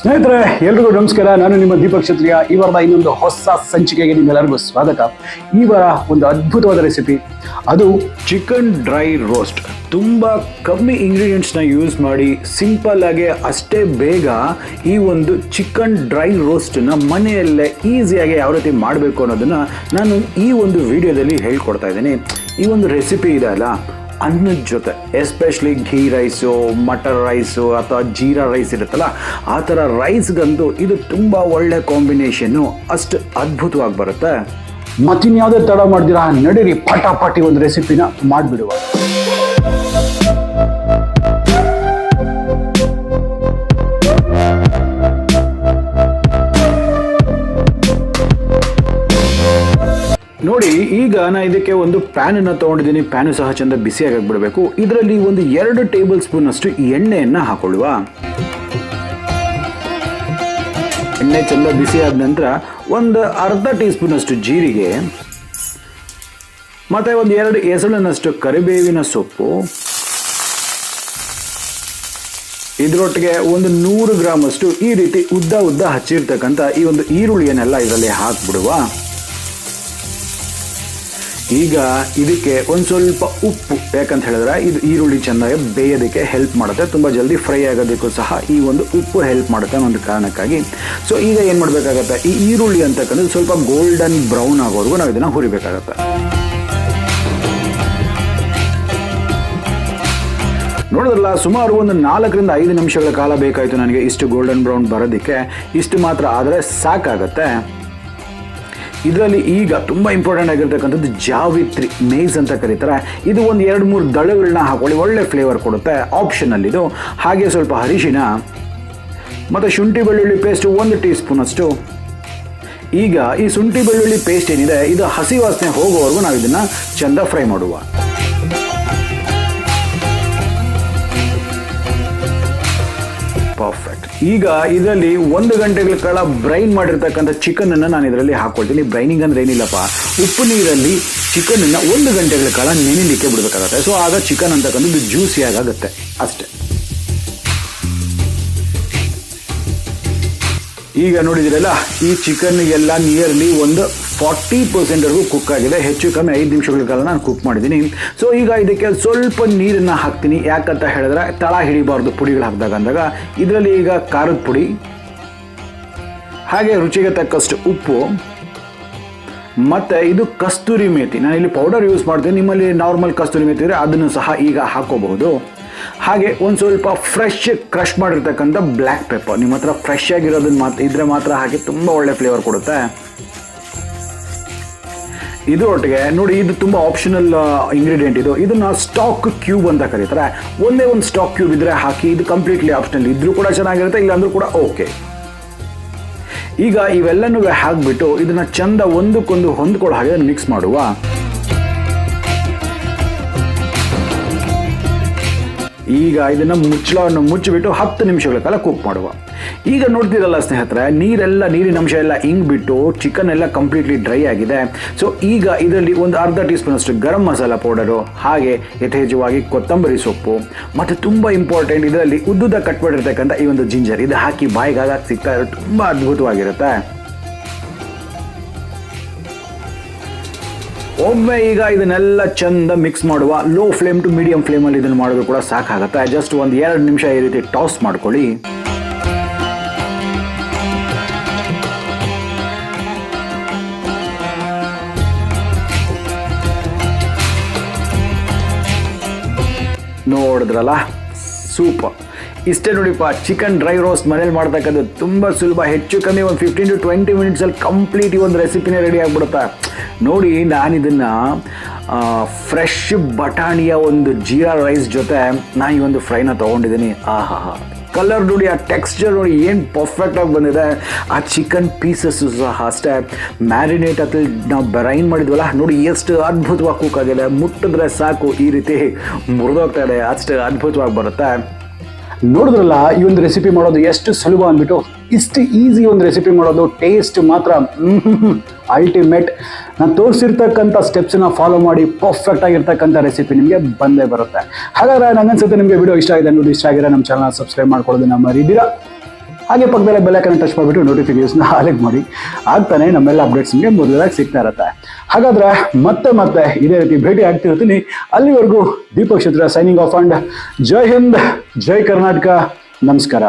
ಸ್ನೇಹಿತರೆ ಎಲ್ರಿಗೂ ನಮಸ್ಕಾರ. ನಾನು ನಿಮ್ಮ ದೀಪಕ್ ಕ್ಷತ್ರಿಯ. ಈ ವಾರದ ಇನ್ನೊಂದು ಹೊಸ ಸಂಚಿಕೆಗೆ ನಿಮ್ಮೆಲ್ಲರಿಗೂ ಸ್ವಾಗತ. ಈ ವಾರ ಒಂದು ಅದ್ಭುತವಾದ ರೆಸಿಪಿ, ಅದು ಚಿಕನ್ ಡ್ರೈ ರೋಸ್ಟ್. ತುಂಬ ಕಮ್ಮಿ ಇಂಗ್ರೀಡಿಯೆಂಟ್ಸ್ನ ಯೂಸ್ ಮಾಡಿ ಸಿಂಪಲ್ ಆಗಿ ಅಷ್ಟೇ ಬೇಗ ಈ ಒಂದು ಚಿಕನ್ ಡ್ರೈ ರೋಸ್ಟನ್ನ ಮನೆಯಲ್ಲೇ ಈಸಿಯಾಗಿ ಯಾವ ರೀತಿ ಮಾಡಬೇಕು ಅನ್ನೋದನ್ನು ನಾನು ಈ ಒಂದು ವಿಡಿಯೋದಲ್ಲಿ ಹೇಳ್ಕೊಡ್ತಾ ಇದ್ದೀನಿ. ಈ ಒಂದು ರೆಸಿಪಿ ಇದೆ ಅಲ್ಲ, ಅನ್ನದ ಜೊತೆ especially ghee rice, matar rice ಅಥವಾ ಜೀರಾ ರೈಸ್ ಇರುತ್ತಲ್ಲ, ಆ ಥರ ರೈಸ್ಗಂತೂ ಇದು ತುಂಬ ಒಳ್ಳೆ ಕಾಂಬಿನೇಷನ್ನು, ಅಷ್ಟು ಅದ್ಭುತವಾಗಿ ಬರುತ್ತೆ. ಮತ್ತಿನ್ಯಾವುದೇ ತಡ ಮಾಡ್ದಿರಾ, ನಡೀರಿ ಪಟಾಪಟಿ ಒಂದು ರೆಸಿಪಿನ ಮಾಡಿಬಿಡುವ. ನೋಡಿ, ಈಗ ನಾನು ಇದಕ್ಕೆ ಒಂದು ಪ್ಯಾನನ್ನು ತೊಗೊಂಡಿದ್ದೀನಿ. ಪ್ಯಾನು ಸಹ ಚೆಂದ ಬಿಸಿಯಾಗಿ ಬಿಡಬೇಕು. ಇದರಲ್ಲಿ ಒಂದು 2 ಟೇಬಲ್ ಸ್ಪೂನ್ ಅಷ್ಟು ಎಣ್ಣೆಯನ್ನು ಹಾಕೊಳ್ಳುವ. ಎಣ್ಣೆ ಚೆಂದ ಬಿಸಿ ಆದ ನಂತರ ಒಂದು ಅರ್ಧ ಟೀ ಸ್ಪೂನ್ ಅಷ್ಟು ಜೀರಿಗೆ, ಮತ್ತೆ ಒಂದು 2 ಎಸಳಿನಷ್ಟು ಕರಿಬೇವಿನ ಸೊಪ್ಪು, ಇದರೊಟ್ಟಿಗೆ ಒಂದು 100 ಗ್ರಾಮ್ ಅಷ್ಟು ಈ ರೀತಿ ಉದ್ದ ಹಚ್ಚಿರ್ತಕ್ಕಂಥ ಈ ಒಂದು ಈರುಳ್ಳಿಯನ್ನೆಲ್ಲ ಇದರಲ್ಲಿ ಹಾಕ್ಬಿಡುವ. ಈಗ ಇದಕ್ಕೆ ಒಂದು ಸ್ವಲ್ಪ ಉಪ್ಪು, ಯಾಕಂತ ಹೇಳಿದ್ರೆ ಇದು ಈರುಳ್ಳಿ ಚೆನ್ನಾಗಿ ಬೇಯೋದಕ್ಕೆ ಹೆಲ್ಪ್ ಮಾಡುತ್ತೆ, ತುಂಬ ಜಲ್ದಿ ಫ್ರೈ ಆಗೋದಕ್ಕೂ ಸಹ ಈ ಒಂದು ಉಪ್ಪು ಹೆಲ್ಪ್ ಮಾಡುತ್ತೆ ಅನ್ನೋ ಒಂದು ಕಾರಣಕ್ಕಾಗಿ. ಸೊ ಈಗ ಏನು ಮಾಡಬೇಕಾಗತ್ತೆ, ಈ ಈರುಳ್ಳಿ ಅಂತಕ್ಕಂಥದ್ದು ಸ್ವಲ್ಪ ಗೋಲ್ಡನ್ ಬ್ರೌನ್ ಆಗೋವರೆಗೂ ನಾವು ಇದನ್ನು ಹುರಿಬೇಕಾಗತ್ತೆ. ನೋಡಿದ್ರಲ್ಲ, ಸುಮಾರು ಒಂದು 4 ರಿಂದ 5 ನಿಮಿಷಗಳ ಕಾಲ ಬೇಕಾಯಿತು ನನಗೆ ಇಷ್ಟು ಗೋಲ್ಡನ್ ಬ್ರೌನ್ ಬರೋದಕ್ಕೆ. ಇಷ್ಟು ಮಾತ್ರ ಆದರೆ ಸಾಕಾಗತ್ತೆ. ಇದರಲ್ಲಿ ಈಗ ತುಂಬ ಇಂಪಾರ್ಟೆಂಟ್ ಆಗಿರ್ತಕ್ಕಂಥದ್ದು ಜಾವಿತ್ರಿ, ಮೇಸ್ ಅಂತ ಕರೀತಾರೆ. ಇದು ಒಂದು 2-3 ದಳಗಳನ್ನ ಹಾಕೊಳ್ಳಿ, ಒಳ್ಳೆ ಫ್ಲೇವರ್ ಕೊಡುತ್ತೆ, ಆಪ್ಷನಲ್ಲಿ ಇದು. ಹಾಗೆ ಸ್ವಲ್ಪ ಅರಿಶಿನ ಮತ್ತು ಶುಂಠಿ ಬೆಳ್ಳುಳ್ಳಿ ಪೇಸ್ಟ್ 1 ಟೀ ಸ್ಪೂನ್ ಅಷ್ಟು. ಈಗ ಈ ಶುಂಠಿ ಬೆಳ್ಳುಳ್ಳಿ ಪೇಸ್ಟ್ ಏನಿದೆ, ಇದು ಹಸಿ ವಾಸನೆ ಹೋಗೋವರೆಗೂ ನಾವು ಇದನ್ನು ಚೆಂದ ಫ್ರೈ ಮಾಡುವ. ಪರ್ಫೆಕ್ಟ್. ಈಗ ಇದರಲ್ಲಿ 1 ಗಂಟೆಗಳ ಕಾಲ ಬ್ರೈನ್ ಮಾಡಿರ್ತಕ್ಕಂಥ ಚಿಕನನ್ನು ನಾನು ಇದರಲ್ಲಿ ಹಾಕ್ಕೊಳ್ತೀನಿ. ಬ್ರೈನಿಂಗ್ ಅಂದ್ರೆ ಏನಿಲ್ಲಪ್ಪ, ಉಪ್ಪು ನೀರಲ್ಲಿ ಚಿಕನನ್ನು 1 ಗಂಟೆಗಳ ಕಾಲ ನೆನೆಲಿಕ್ಕೆ ಬಿಡಬೇಕಾಗತ್ತೆ. ಸೊ ಆಗ ಚಿಕನ್ ಅಂತಕ್ಕಂಥದ್ದು ಜ್ಯೂಸಿಯಾಗಿ ಆಗುತ್ತೆ ಅಷ್ಟೇ. ಈಗ ನೋಡಿದಿರಲ್ಲ, ಈ ಚಿಕನ್ ಎಲ್ಲ ನಿಯರ್ಲಿ ಒಂದು 40% ಕುಕ್ ಆಗಿದೆ. ಹೆಚ್ಚು ಕಮ್ಮಿ 5 ನಿಮಿಷಗಳ ಕಾಲ ನಾನು ಕುಕ್ ಮಾಡಿದ್ದೀನಿ. ಸೊ ಈಗ ಇದಕ್ಕೆ ಸ್ವಲ್ಪ ನೀರನ್ನು ಹಾಕ್ತೀನಿ. ಯಾಕಂತ ಹೇಳಿದ್ರೆ ತಳ ಹಿಡಿಬಾರ್ದು ಪುಡಿಗಳು ಹಾಕಿದಾಗ ಅಂದಾಗ. ಇದರಲ್ಲಿ ಈಗ ಖಾರದ ಪುಡಿ, ಹಾಗೆ ರುಚಿಗೆ ತಕ್ಕಷ್ಟು ಉಪ್ಪು, ಮತ್ತು ಇದು ಕಸ್ತೂರಿ ಮೇಥಿ. ನಾನು ಇಲ್ಲಿ ಪೌಡರ್ ಯೂಸ್ ಮಾಡ್ತೀನಿ, ನಿಮ್ಮಲ್ಲಿ ನಾರ್ಮಲ್ ಕಸ್ತೂರಿ ಮೇಥಿ ಇದ್ದರೆ ಅದನ್ನು ಸಹ ಈಗ ಹಾಕೋಬಹುದು. ಹಾಗೆ ಒಂದು ಸ್ವಲ್ಪ ಫ್ರೆಶ್ ಕ್ರಷ್ ಮಾಡಿರ್ತಕ್ಕಂಥ ಬ್ಲ್ಯಾಕ್ ಪೆಪ್ಪರ್, ನಿಮ್ಮ ಹತ್ರ ಫ್ರೆಶ್ ಆಗಿರೋದನ್ನ ಇದ್ರೆ ಮಾತ್ರ ಹಾಕಿ, ತುಂಬ ಒಳ್ಳೆ ಫ್ಲೇವರ್ ಕೊಡುತ್ತೆ. ಇದು ಒಟ್ಟಿಗೆ ನೋಡಿ, ಇದು ತುಂಬ ಆಪ್ಷನಲ್ ಇಂಗ್ರೀಡಿಯೆಂಟ್ ಇದು. ಇದನ್ನು ಸ್ಟಾಕ್ ಕ್ಯೂಬ್ ಅಂತ ಕರೀತಾರೆ. ಒಂದೇ ಒಂದು ಸ್ಟಾಕ್ ಕ್ಯೂಬ್ ಇದ್ರೆ ಹಾಕಿ, ಇದು ಕಂಪ್ಲೀಟ್ಲಿ ಆಪ್ಷನಲ್. ಇದ್ರೂ ಕೂಡ ಚೆನ್ನಾಗಿರುತ್ತೆ, ಇಲ್ಲಾಂದ್ರೂ ಕೂಡ ಓಕೆ. ಈಗ ಇವೆಲ್ಲನೂ ಹಾಕಿಬಿಟ್ಟು ಇದನ್ನು ಚಂದ ಒಂದಕ್ಕೊಂದು ಹೊಂದ್ಕೊಳ್ಳೋ ಹಾಗೆ ಮಿಕ್ಸ್ ಮಾಡುವ. ಈಗ ಇದನ್ನು ಮುಚ್ಚಳವನ್ನು ಮುಚ್ಚಿಬಿಟ್ಟು 10 ನಿಮಿಷಗಳ ಕಾಲ ಕುಕ್ ಮಾಡುವ. ಈಗ ನೋಡ್ತಿರಲ್ಲ ಸ್ನೇಹಿತರೆ, ನೀರಿನ ಅಂಶ ಎಲ್ಲ ಹಿಂಗ್ಬಿಟ್ಟು ಚಿಕನ್ ಎಲ್ಲ ಕಂಪ್ಲೀಟ್ಲಿ ಡ್ರೈ ಆಗಿದೆ. ಸೊ ಈಗ ಇದರಲ್ಲಿ ಒಂದು ಅರ್ಧ ಟೀ ಸ್ಪೂನ್ ಅಷ್ಟು ಗರಂ ಮಸಾಲ ಪೌಡರು, ಹಾಗೆ ಯಥೇಚ್ಛವಾಗಿ ಕೊತ್ತಂಬರಿ ಸೊಪ್ಪು, ಮತ್ತು ತುಂಬ ಇಂಪಾರ್ಟೆಂಟ್, ಇದರಲ್ಲಿ ಉದ್ದುದ ಕಟ್ ಮಾಡಿರ್ತಕ್ಕಂಥ ಈ ಒಂದು ಜಿಂಜರ್, ಇದು ಹಾಕಿ ಬಾಯಿಗೆ ಸಿಗ್ತಾ ಇರೋ ತುಂಬ ಅದ್ಭುತವಾಗಿರುತ್ತೆ. ಒಮ್ಮೆ ಈಗ ಇದನ್ನೆಲ್ಲ ಚಂದ ಮಿಕ್ಸ್ ಮಾಡುವ. ಲೋ ಫ್ಲೇಮ್ ಟು ಮೀಡಿಯಂ ಫ್ಲೇಮಲ್ಲಿ ಇದನ್ನು ಮಾಡೋದು ಕೂಡ ಸಾಕಾಗುತ್ತೆ. ಜಸ್ಟ್ ಒಂದು 2 ನಿಮಿಷ ಈ ರೀತಿ ಟಾಸ್ ಮಾಡ್ಕೊಳ್ಳಿ. ನೋಡಿದ್ರಲ್ಲ, ಸೂಪರ್. ಇಷ್ಟೇ ನೋಡಿಪ್ಪ, ಚಿಕನ್ ಡ್ರೈ ರೋಸ್ಟ್ ಮನೇಲಿ ಮಾಡ್ತಕ್ಕಂಥದ್ದು ತುಂಬ ಸುಲಭ. ಹೆಚ್ಚು ಕಮ್ಮಿ ಒಂದು 15 to 20 ಮಿನಿಟ್ಸಲ್ಲಿ ಕಂಪ್ಲೀಟ್ ಈ ಒಂದು ರೆಸಿಪಿನೇ ರೆಡಿ ಆಗಿಬಿಡುತ್ತೆ. ನೋಡಿ, ನಾನಿದನ್ನು ಫ್ರೆಶ್ ಬಟಾಣಿಯ ಒಂದು ಜೀರಾ ರೈಸ್ ಜೊತೆ ನಾನು ಈ ಒಂದು ಫ್ರೈನ ತೊಗೊಂಡಿದ್ದೀನಿ. ಆಹಾ, ಕಲರ್ ನೋಡಿ, ಆ ಟೆಕ್ಸ್ಚರ್ ನೋಡಿ, ಏನು ಪರ್ಫೆಕ್ಟಾಗಿ ಬಂದಿದೆ. ಆ ಚಿಕನ್ ಪೀಸಸ್ಸು ಸಹ ಅಷ್ಟೇ ಮ್ಯಾರಿನೇಟ್ ಅಥವಾ ನಾವು ಬ್ರೈನ್ ಮಾಡಿದ್ವಲ್ಲ, ನೋಡಿ ಎಷ್ಟು ಅದ್ಭುತವಾಗಿ ಕುಕ್ ಆಗಿದೆ. ಮುಟ್ಟಿದ್ರೆ ಸಾಕು ಈ ರೀತಿ ಮುರಿದೋಗ್ತಾ ಇದೆ, ಅಷ್ಟು ಅದ್ಭುತವಾಗಿ ಬರುತ್ತೆ. ನೋಡಿದ್ರಲ್ಲ, ಈ ಒಂದು ರೆಸಿಪಿ ಮಾಡೋದು ಎಷ್ಟು ಸುಲಭ ಅಂದ್ಬಿಟ್ಟು. ಇಷ್ಟು ಈಸಿ ಒಂದು ರೆಸಿಪಿ ಮಾಡೋದು, ಟೇಸ್ಟ್ ಮಾತ್ರ ಅಲ್ಟಿಮೇಟ್. ನಾನು ತೋರಿಸಿರ್ತಕ್ಕಂಥ ಸ್ಟೆಪ್ಸನ್ನ ಫಾಲೋ ಮಾಡಿ ಪರ್ಫೆಕ್ಟ್ ಆಗಿರ್ತಕ್ಕಂಥ ರೆಸಿಪಿ ನಿಮಗೆ ಬಂದೇ ಬರುತ್ತೆ. ಹಾಗಾದ್ರೆ ನನಗನ್ಸುತ್ತೆ ನಿಮಗೆ ವಿಡಿಯೋ ಇಷ್ಟ ಆಗಿದೆ ಅನ್ನೋದು. ಇಷ್ಟ ಆಗಿರೋ ನಮ್ಮ ಚಾನಲ್ ಸಬ್ಸ್ಕ್ರೈಬ್ ಮಾಡ್ಕೊಳ್ಳೋದನ್ನ ಮರಿದಿರಾ. ಹಾಗೆ ಪಕ್ಕದಲ್ಲೇ ಬೆಲ್ ಐಕಾನ್ ಟಚ್ ಮಾಡಿಬಿಟ್ಟು ನೋಟಿಫಿಕೇಶನ್ ಆಲಿಗೆ ಮಾಡಿ. ಆಗ್ತಾನೆ ನಮ್ಮೆಲ್ಲ ಅಪ್ಡೇಟ್ಸ್ ನಿಮಗೆ ಮೊದಲಾಗಿ ಸಿಗ್ತಾ ಇರುತ್ತೆ. ಹಾಗಾದ್ರೆ ಮತ್ತೆ ಇದೇ ರೀತಿ ಭೇಟಿ ಆಗ್ತಿರ್ತೀನಿ. ಅಲ್ಲಿವರೆಗೂ ದೀಪಕ್ ಚಿತ್ರ ಸೈನಿಂಗ್ ಆಫ್ ಅಂಡ್ ಜೈ ಹಿಂದ್, ಜೈ ಕರ್ನಾಟಕ, ನಮಸ್ಕಾರ.